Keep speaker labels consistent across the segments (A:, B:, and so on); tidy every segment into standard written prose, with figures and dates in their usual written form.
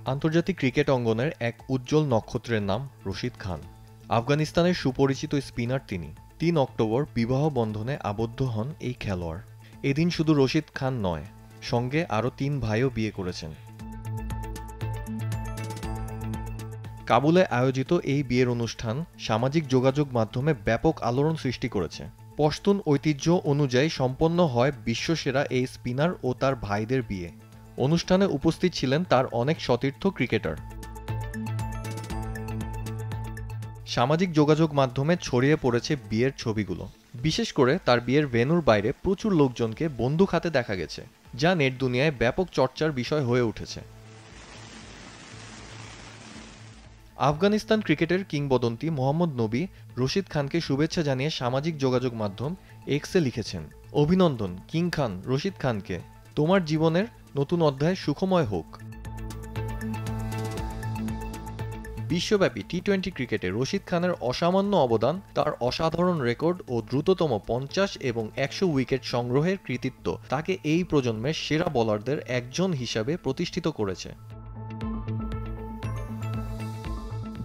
A: আন্তর্জাতিক ক্রিকেট অঙ্গনের এক উজ্জ্বল নক্ষত্রের নাম রশিদ খান। আফগানিস্তানের সুপরিচিত স্পিনার তিনি। ৩ অক্টোবর বিবাহ বন্ধনে আবদ্ধ হন এই খেলোয়াড়। এদিন শুধু রশিদ খান নয়, সঙ্গে আরও ৩ ভাইও বিয়ে করেছেন। কাবুলে আয়োজিত এই বিয়ের অনুষ্ঠান সামাজিক যোগাযোগ মাধ্যমে ব্যাপক আলোড়ন সৃষ্টি করেছে। পশতুন ঐতিহ্য অনুযায়ী সম্পন্ন হয় বিশ্বসেরা এই স্পিনার ও তার ভাইদের বিয়ে। অনুষ্ঠানে উপস্থিত ছিলেন তার অনেক সতীর্থ ক্রিকেটার। সামাজিক যোগাযোগ মাধ্যমে ছড়িয়ে পড়েছে বিয়ের ছবিগুলো। বিশেষ করে তার বিয়ের ভেন্যুর বাইরে প্রচুর লোকজনকে বন্দুক হাতে দেখা গেছে, যা নেট দুনিয়ায় ব্যাপক চর্চার বিষয় হয়ে উঠেছে। আফগানিস্তান ক্রিকেটের কিংবদন্তি মোহাম্মদ নবী রশিদ খানকে শুভেচ্ছা জানিয়ে সামাজিক যোগাযোগ মাধ্যম এক্সে লিখেছেন, অভিনন্দন কিং খান রশিদ খানকে, তোমার জীবনের নতুন অধ্যায় সুখময় হোক। বিশ্বব্যাপী টি-20 ক্রিকেটে রশিদ খানের অসামান্য অবদান, তার অসাধারণ রেকর্ড ও দ্রুততম ৫০ এবং ১০০ উইকেট সংগ্রহের কৃতিত্ব তাকে এই প্রজন্মের সেরা বোলারদের একজন হিসাবে প্রতিষ্ঠিত করেছে।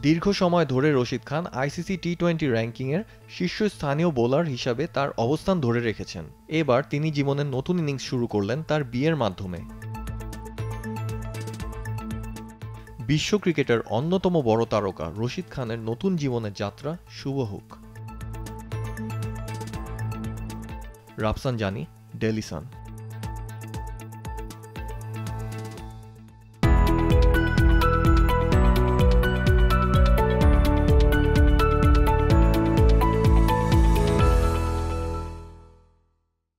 A: দীর্ঘ সময় ধরে রশিদ খান আইসিসি টি-20 র্যাঙ্কিংয়ের শীর্ষস্থানীয় বোলার হিসাবে তার অবস্থান ধরে রেখেছেন। এবার তিনি জীবনের নতুন ইনিংস শুরু করলেন তার বিয়ের মাধ্যমে। বিশ্ব ক্রিকেটের অন্যতম বড় তারকা রশিদ খানের নতুন জীবনের যাত্রা শুভ হোক। রাফসান জানি, ডেইলি সান।